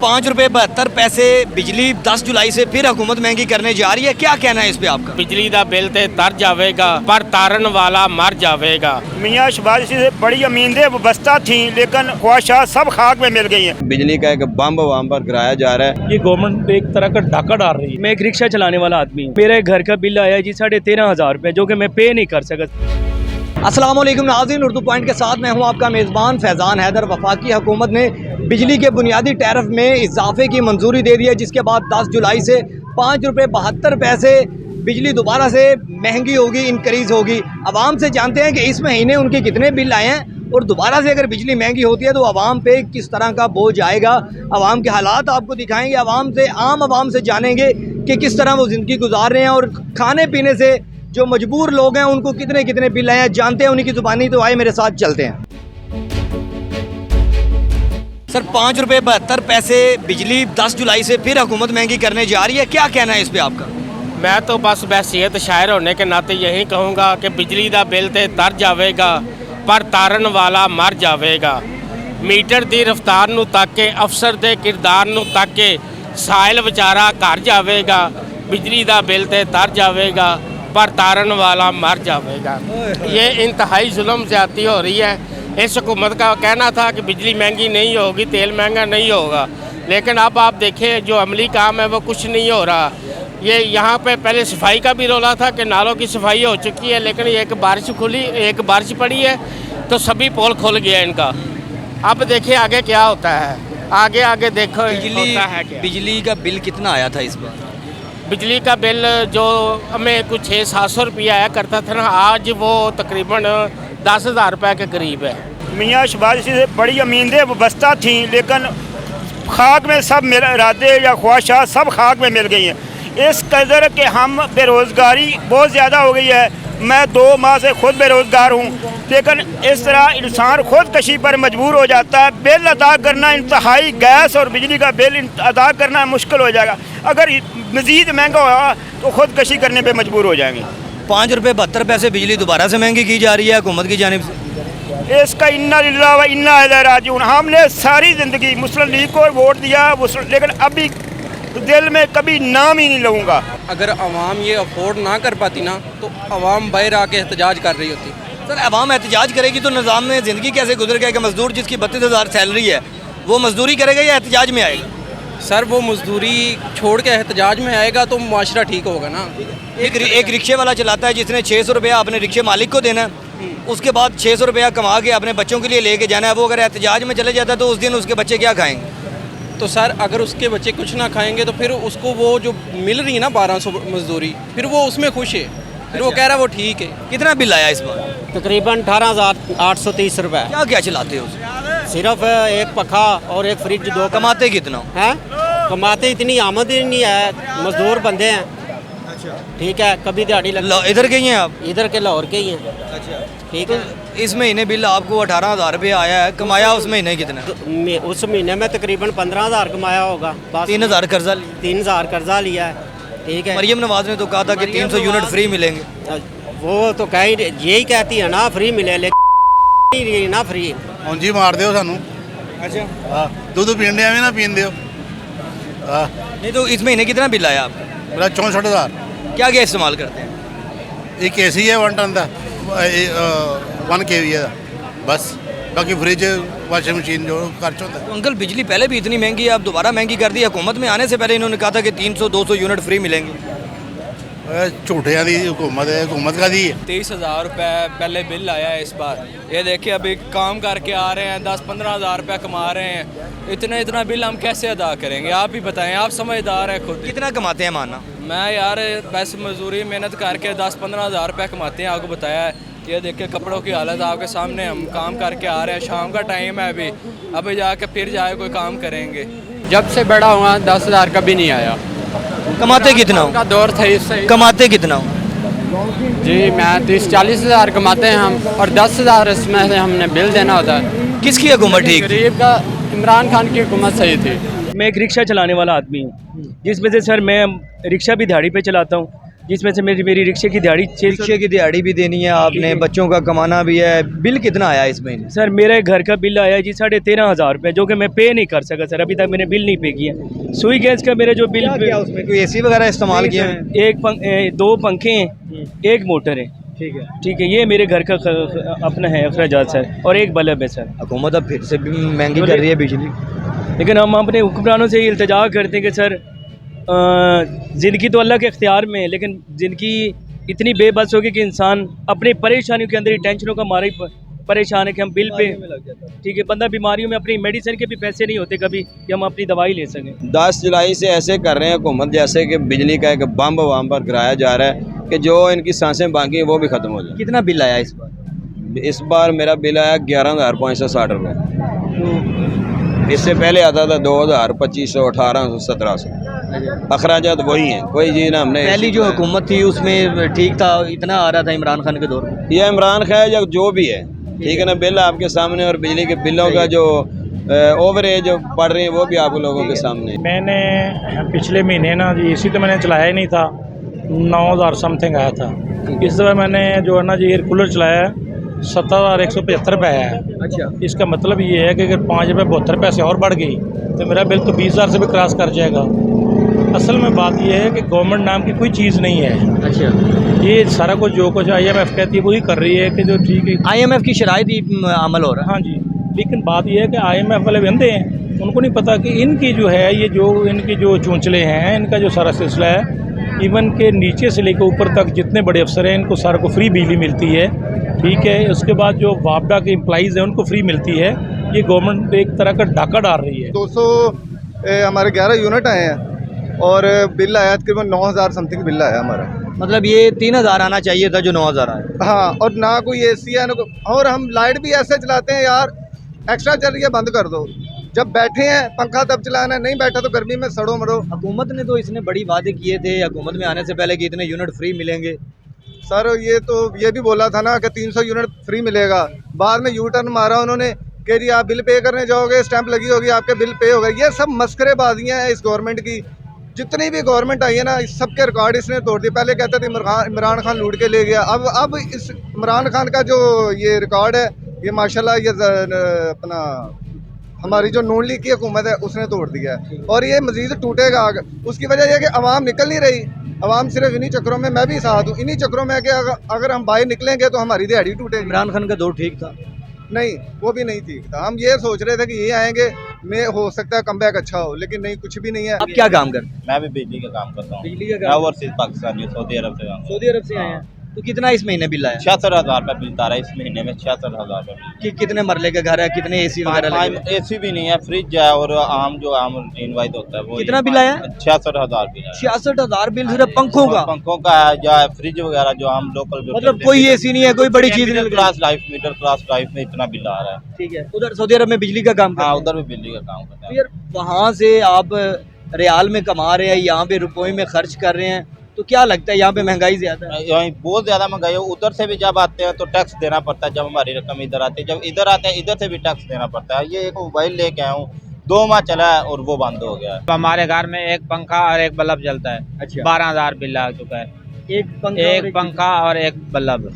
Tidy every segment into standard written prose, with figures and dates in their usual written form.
₹5.72 बिजली 10 जुलाई से फिर हुकूमत महंगी करने जा रही है, क्या कहना है इस पे आपका? बिजली का बिल तो तर जाएगा पर तारन वाला मर जाएगा। मियाँ शहबाज से बड़ी उम्मीदें वाबस्ता थी लेकिन ख्वाहिशात सब खाक में मिल गई हैं। बिजली का एक बम वहाँ पर गिराया जा रहा है। ये गवर्नमेंट एक तरह का डाका डाल रही है। मैं एक रिक्शा चलाने वाला आदमी हूँ, मेरे घर का बिल आया जी 13,500 रुपये, जो कि मैं पे नहीं कर सका। अस्सलाम वालेकुम नाज़रीन, उर्दू पॉइंट के साथ मैं हूं आपका मेज़बान फैज़ान हैदर। वफाकी हुकूमत ने बिजली के बुनियादी टैरिफ में इजाफे की मंजूरी दे दी है, जिसके बाद 10 जुलाई से ₹5.72 बिजली दोबारा से महंगी होगी, इनक्रीज़ होगी। आवाम से जानते हैं कि इस महीने उनके कितने बिल आए हैं और दोबारा से अगर बिजली महंगी होती है तो आवाम पे किस तरह का बोझ आएगा। आवाम के हालात आपको दिखाएंगे, आम आवाम से जानेंगे कि किस तरह वो ज़िंदगी गुजार रहे हैं और खाने पीने से जो मजबूर लोग हैं उनको कितने कितने बिल आए हैं, जानते हैं उन्हीं की ज़ुबानी। तो आए मेरे साथ चलते हैं। सर, ₹5.72 बिजली 10 जुलाई से फिर हुकूमत महंगी करने जा रही है, क्या कहना है इस पे आपका? मैं तो बस हैसियत शायर होने के नाते यही कहूँगा कि बिजली का बिल तो तर जाएगा पर तारन वाला मर जाएगा। मीटर की रफ्तार नूं तक के, अफसर के किरदार नूं तक के, साइल बेचारा घर जाएगा। बिजली का बिल तो तर जाएगा पर तारन वाला मर जाएगा। ये इंतहाई जुल्म ज़्यादती हो रही है। इस हुकूमत का कहना था कि बिजली महंगी नहीं होगी, तेल महंगा नहीं होगा, लेकिन अब आप देखें जो अमली काम है वो कुछ नहीं हो रहा। ये यहाँ पे पहले सफाई का भी रोला था कि नालों की सफाई हो चुकी है, लेकिन एक बारिश पड़ी है तो सभी पोल खुल गया इनका। अब देखिए आगे क्या होता है, आगे देखो होता है क्या। बिजली का बिल कितना आया था इस बार? बिजली का बिल जो हमें कुछ 600-700 रुपया आया करता था ना, आज वो तकरीबन 10,000 रुपये के करीब है। मियाँ शहबाज से बड़ी उम्मीदें वाबस्ता थी लेकिन खाक में सब इरादे या ख्वाहिशात सब खाक में मिल गई हैं। इस कदर के हम बेरोज़गारी बहुत ज़्यादा हो गई है। मैं 2 माह से खुद बेरोज़गार हूँ, लेकिन इस तरह इंसान खुदकशी पर मजबूर हो जाता है। बिल अदा करना इंतहाई, गैस और बिजली का बिल अदा करना मुश्किल हो जाएगा। अगर मज़ीद महंगा होगा तो खुदकशी करने पे मजबूर हो जाएंगे। ₹5.72 बिजली दोबारा से महंगी की जा रही है हुकूमत की जानिब से। इसका इन्ना लिल्लाह व इन्ना इलैहि राजिऊन। हमने सारी ज़िंदगी मुस्लिम लीग को वोट दिया, लेकिन अभी दिल में कभी नाम ही नहीं लूँगा। अगर आवाम ये अफोर्ड ना कर पाती ना तो आवाम बाहर आके एहतजाज कर रही होती। सर, आवाम एहतजाज करेगी तो निज़ाम में ज़िंदगी कैसे गुजर गया कि मजदूर जिसकी 32,000 सैलरी है वो मजदूरी करेगा या एहतजाज में आएगा? सर, वो मजदूरी छोड़ के एहतजाज में आएगा तो मुआशरा ठीक होगा ना। एक रिक्शे वाला चलाता है जिसने 600 रुपया अपने रिक्शे मालिक को देना है, उसके बाद 600 रुपया कमा के अपने बच्चों के लिए लेके जाना है। वो अगर एहतजाज में चले जाता है तो उस दिन उसके बच्चे क्या खाएंगे? तो सर, अगर उसके बच्चे कुछ ना खाएंगे तो फिर उसको वो जो मिल रही है ना 1200 मजदूरी, फिर वो उसमें खुश है, फिर वो कह रहा है वो ठीक है। कितना बिल आया इस बार? तकरीबन 18,830 रुपये। क्या क्या चलाते हो? सिर्फ एक पखा और एक फ्रिज, 2। कमाते कितना हैं? कमाते इतनी आमद ही नहीं है, मजदूर बंदे हैं। ठीक है, कभी दिहाड़ी लग। इधर के ही हैं आप? इधर के लाहौर के ही हैं। अच्छा, ठीक है। इस महीने बिल आपको 18,000 रुपये आया है, कमाया उस महीने कितना? उस महीने में तकरीबन 15,000 कमाया होगा। 3,000 कर्जा लिया। 3,000 कर्जा लिया है। ठीक है। मरियम नवाज ने तो कहा था कि 300 यूनिट फ्री मिलेंगे। वो तो यही कहती है ना फ्री मिले, लेकिन ना फ्री ਉਂਝ ਮਾਰ ਦਿਓ ਸਾਨੂੰ। अच्छा, ਹਾਂ ਦੁੱਧ ਪੀਂਦੇ ਐਵੇਂ ਨਾ ਪੀਂਦੇ ਹੋ। नहीं तो इस महीने कितना बिल आया आपका? ਮੇਰਾ 64,000। क्या क्या इस्तेमाल करते हैं? ਇੱਕ ਏਸੀ ਹੈ 1 ਟਨ ਦਾ, 1 kVA ਦਾ, बस। बाकी फ्रिज, वाशिंग मशीन जो खर्च होता है। तो अंकल, बिजली पहले भी इतनी महंगी है, आप दोबारा महंगी कर दी। हुकूमत में आने से पहले इन्होंने कहा था कि 300-200 यूनिट फ्री मिलेंगे। झूठिया दी हुकूमत है, हुकूमत का दी है। 23,000 रुपये पहले बिल आया है इस बार। ये देखिए अभी काम करके आ रहे हैं, 10-15 हज़ार रुपये कमा रहे हैं। इतना बिल हम कैसे अदा करेंगे? आप ही बताएं, आप समझदार हैं खुद। कितना कमाते हैं मानना? मैं यार बस मजदूरी मेहनत करके 10-15 हज़ार रुपये कमाते हैं, आपको बताया है। ये देखिए कपड़ों की हालत आपके सामने, हम काम करके आ रहे हैं, शाम का टाइम है अभी जाके फिर जाए कोई काम करेंगे। जब से बड़ा हुआ 10,000 का भी नहीं आया। कमाते कितना हो? का दौर था इससे। कमाते कितना हो? जी मैं 30-40 हज़ार कमाते हैं हम, और 10,000 इसमें से हमने बिल देना होता है। किसकी हुकूमत ठीक? गरीब का इमरान खान की हुकूमत सही थी। मैं एक रिक्शा चलाने वाला आदमी हूँ, जिस वजह से सर मैं रिक्शा भी दिहाड़ी पे चलाता हूँ। जिसमें से मेरी रिक्शे की दिहाड़ी 600। रिक्शे की दिहाड़ी भी देनी है आपने, बच्चों का कमाना भी है। बिल कितना आया इस महीने? सर मेरे घर का बिल आया जी 13,500 रुपये, जो कि मैं पे नहीं कर सका सर, अभी तक मैंने बिल नहीं पे किया। सुई गैस का मेरा जो बिल क्या उसमें कोई एसी वगैरह इस्तेमाल किया है? 2 पंखे हैं, 1 मोटर है। ठीक है, ये मेरे घर का अपना है अखराजात सर, और 1 बल्ब है सर। हुकूमत अब फिर से भी महंगी कर रही है बिजली, लेकिन हम अपने हुक्मरानों से ये इल्तिजा करते हैं कि सर ज़िंदगी तो अल्लाह के इख्तियार में है, लेकिन ज़िंदगी इतनी बेबस होगी कि इंसान अपनी परेशानियों के अंदर ही टेंशनों का मारा ही परेशान है कि हम बिल पे, ठीक है, बंदा बीमारियों में अपनी मेडिसिन के भी पैसे नहीं होते कभी कि हम अपनी दवाई ले सकें। 10 जुलाई से ऐसे कर रहे हैं हुकूमत जैसे कि बिजली का एक बम वाम पर गिराया जा रहा है कि जो इनकी सांसें बाकी हैं वो भी ख़त्म हो जाए। कितना बिल आया इस बार? इस बार मेरा बिल आया 11,560 रुपये। इससे पहले आता था 2,000, 2,500, 1,800, 1,700। अखराजात वही हैं, कोई जी ना हमने। पहली जो हुकूमत थी उसमें ठीक था, इतना आ रहा था इमरान खान के दौर में। यह इमरान खान या जो भी है, ठीक है ना, बिल आपके सामने, और बिजली के बिलों का जो ओवरेज पड़ रही है वो भी आप लोगों के सामने। मैंने पिछले महीने ना जी एसी तो मैंने चलाया ही नहीं था, 9,000 समथिंग आया था। इस दफ़ा मैंने जो है ना जी एयर कूलर चलाया है, 7,175 रुपये आया है। अच्छा, इसका मतलब ये है कि अगर 5 रुपये 72 पैसे और बढ़ गई तो मेरा बिल तो 20,000 से भी क्रॉस कर जाएगा। असल में बात यह है कि गवर्नमेंट नाम की कोई चीज़ नहीं है। अच्छा, ये सारा कुछ जो कुछ IMF कहती है वही कर रही है कि जो ठीक है IMF की शराइत ही अमल हो रहा है। हाँ जी, लेकिन बात यह है कि IMF वाले बंदे हैं, उनको नहीं पता कि इनकी जो है ये जो इनकी जो चूंचले हैं, इनका जो सारा सिलसिला है, इवन के नीचे से लेकर ऊपर तक जितने बड़े अफसर हैं इनको सारा को फ्री बिजली मिलती है। ठीक है, उसके बाद जो वापडा के एम्प्लॉइज़ हैं उनको फ्री मिलती है। ये गवर्नमेंट एक तरह का डाका डाल रही है। 200 हमारे 11 यूनिट आए हैं और बिल आया तकरीबन 9,000 समथिंग बिल आया हमारा। मतलब ये 3,000 आना चाहिए था जो 9,000 आया। हाँ, और ना कोई AC है ना और हम लाइट भी ऐसे चलाते हैं यार, एक्स्ट्रा चल रही है बंद कर दो, जब बैठे हैं पंखा तब चलाना है, नहीं बैठा तो गर्मी में सड़ो मरो। हुकूमत ने तो इसने बड़ी वादे किए थे हुकूमत में आने से पहले कि इतने यूनिट फ्री मिलेंगे। सर ये भी बोला था ना कि 300 यूनिट फ्री मिलेगा, बाद में यू टर्न मारा उन्होंने कि जी आप बिल पे करने जाओगे, स्टैंप लगी होगी, आपके बिल पे होगा। ये सब मस्करेबाजियाँ हैं इस गवर्नमेंट की। जितनी भी गवर्नमेंट आई है ना, इस सब के रिकॉर्ड इसने तोड़ दिए। पहले कहते थे इमरान खान लूट के ले गया, अब इस इमरान खान का जो ये रिकॉर्ड है, ये माशाल्लाह ये अपना हमारी जो नून लीग की हुकूमत है उसने तोड़ दिया है, और ये मजीद टूटेगा आगे। उसकी वजह यह है कि अवाम निकल नहीं रही, अवाम सिर्फ इन्हीं चक्रों में, मैं भी साथ हूँ, इन्हीं चक्रों में है कि अगर हम बाहर निकलेंगे तो हमारी दिहाड़ी टूटेगी। इमरान खान का दौर ठीक था? नहीं, वो भी नहीं ठीक था। हम ये सोच रहे थे कि ये आएंगे, मैं हो सकता है कमबैक अच्छा हो, लेकिन नहीं, कुछ भी नहीं है। आप क्या काम करते हैं? मैं भी बिजली का काम करता हूँ। बिजली का काम? ओवरसीज पाकिस्तानी, सऊदी अरब से। सऊदी अरब से आए हैं, तो कितना इस महीने बिल आया? 66,000 रुपये बिल आ रहा है इस महीने में। 66,000 रुपये। कितने मरले का घर है, कितने AC वगैरह लगे? AC भी नहीं है, फ्रिज है, और आम रूटीन वाइज होता है वो। कितना बिल आया? 66,000 बिल है। 66,000 बिल सिर्फ पंखों का है, जो है फ्रिज वगैरह जो हम लोकल, मतलब कोई AC नहीं है, कोई बड़ी चीज नहीं। मिडिल क्लास लाइफ में इतना बिल आ रहा है। ठीक है, उधर सऊदी अरब में बिजली का काम करते हैं? उधर भी बिजली का काम करते हैं। यार वहाँ से आप रियाल में कमा रहे हैं, यहाँ पे रुपये में खर्च कर रहे हैं, तो क्या लगता है यहाँ पे महंगाई ज्यादा है? यहाँ बहुत ज़्यादा महंगाई है। उधर से भी जब आते हैं तो टैक्स देना पड़ता है, जब हमारी रकम इधर आती है, जब इधर आते हैं इधर से भी टैक्स देना पड़ता है। ये एक मोबाइल लेके आया हूँ, 2 माह चला है और वो बंद हो गया है। हमारे घर में 1 पंखा और 1 बल्ब जलता है। अच्छा, 12,000 बिल आ चुका है। एक पंखा और 1 बल्ब,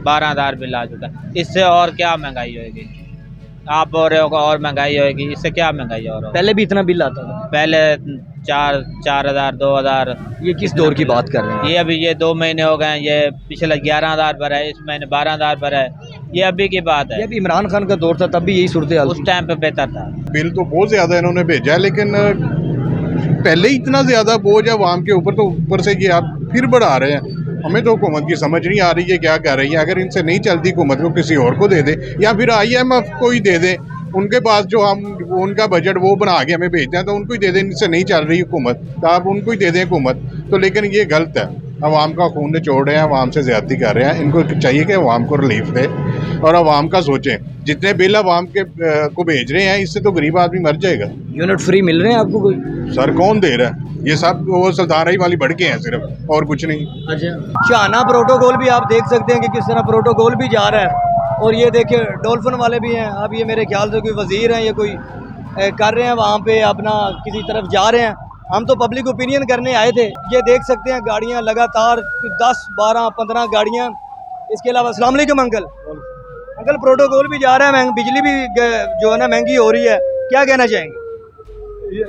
12,000 बिल आ चुका है। इससे और क्या महंगाई होगी? आप बोल रहे हो और महंगाई होगी, इससे क्या महंगाई और? पहले भी इतना बिल आता था? पहले 4,000, 2,000। ये किस दौर की बात कर रहे हैं? ये अभी 2 महीने हो गए हैं, ये पिछले 11,000 भरा है, इस महीने 12,000 भरा है। ये अभी की बात है। ये भी इमरान खान का दौर था, तब भी यही सूरत हाल उस टाइम पे बेहतर था। बिल तो बहुत ज़्यादा इन्होंने भेजा है, लेकिन पहले ही इतना ज़्यादा बोझ है आवाम के ऊपर, तो ऊपर से ये आप फिर बढ़ा रहे हैं। हमें तो हुकूमत की समझ नहीं आ रही है क्या कर रही है। अगर इनसे नहीं चलती हुकूमत को किसी और को दे दे, या फिर IMF को ही दे दे। उनके पास जो हम उनका बजट वो बना के हमें भेजते हैं तो उनको ही दे दें। इनसे नहीं चल रही हुकूमत तो आप उनको ही दे दें हुकूमत तो। लेकिन ये गलत है, अवाम का खून निचोड़ रहे हैं, अवाम से ज़्यादती कर रहे हैं। इनको चाहिए कि अवाम को रिलीफ दे और अवाम का सोचें। जितने बिल अवाम के को भेज रहे हैं, इससे तो गरीब आदमी मर जाएगा। यूनिट फ्री मिल रहे हैं आपको? कोई सर कौन दे रहा है? ये सब वो सुल्तानराही वाली भड़के हैं सिर्फ, और कुछ नहीं। अच्छा, शाना प्रोटोकॉल भी आप देख सकते हैं कि किस तरह प्रोटोकॉल भी जा रहा है। और ये देखिए डॉल्फिन वाले भी हैं। अब ये मेरे ख्याल से कोई वजीर हैं, ये कोई कर रहे हैं वहाँ पे अपना किसी तरफ जा रहे हैं, हम तो पब्लिक ओपिनियन करने आए थे। ये देख सकते हैं गाड़ियाँ लगातार 10, 12, 15 गाड़ियाँ। इसके अलावा अस्सलाम वालेकुम अंकल। अंकल प्रोटोकॉल भी जा रहा है, बिजली भी जो है ना महंगी हो रही है, क्या कहना चाहेंगे?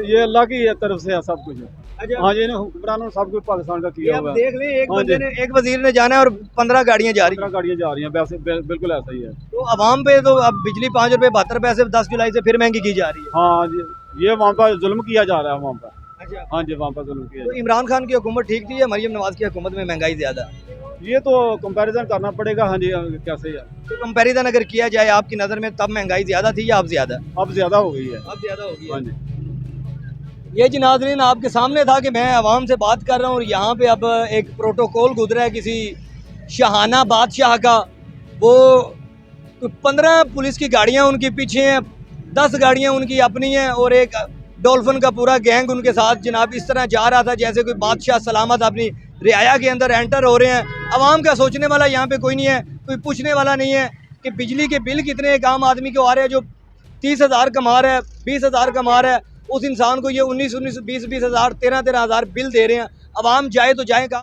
ये अल्लाह की तरफ से है सब कुछ। हाँ जी, हुक्मरानों सब कुछ पाकिस्तान का किया हुआ है। देख लें, एक बंदे ने, एक वजीर ने जाना है और 15 गाड़ियाँ जा रही हैं। 15 गाड़ियाँ जा रही हैं, वैसे बिल्कुल ऐसा ही है। तो अवाम पे तो अब बिजली 5 रुपये 72 पैसे 10 जुलाई से फिर महंगी की जा रही है। हाँ जी, ये वहाँ पर जुल्म किया जा रहा है वहाँ पर। अच्छा, हाँ जी, वहाँ पर जुल्म किया। तो इमरान खान की हुकूमत ठीक थी या मरियम नवाज की हुकूमत में महंगाई ज़्यादा? ये तो कंपैरिजन करना पड़ेगा। हाँ जी, कैसे है तो कंपैरिजन अगर किया जाए आपकी नज़र में, तब महंगाई ज़्यादा थी या अब ज़्यादा? अब ज़्यादा हो गई है। अब ज़्यादा हो गई है। हाँ जी, ये जी नाज़रीन आपके सामने था कि मैं आवाम से बात कर रहा हूँ और यहाँ पे अब एक प्रोटोकॉल गुजरा है किसी शाहाना बादशाह का। वो 15 पुलिस की गाड़ियाँ उनके पीछे हैं, 10 गाड़ियाँ उनकी अपनी हैं और एक डॉल्फिन का पूरा गैंग उनके साथ जनाब इस तरह जा रहा था जैसे कोई बादशाह सलामत अपनी रियाया के अंदर एंटर हो रहे हैं। आवाम का सोचने वाला यहाँ पे कोई नहीं है, कोई पूछने वाला नहीं है कि बिजली के बिल कितने एक आम आदमी को आ रहे हैं जो 30,000 कमा रहा है, 20,000 कमा रहा है, उस इंसान को ये 19,000, 20,000, 13,000 बिल दे रहे हैं। आवाम जाए तो जाए कहाँ?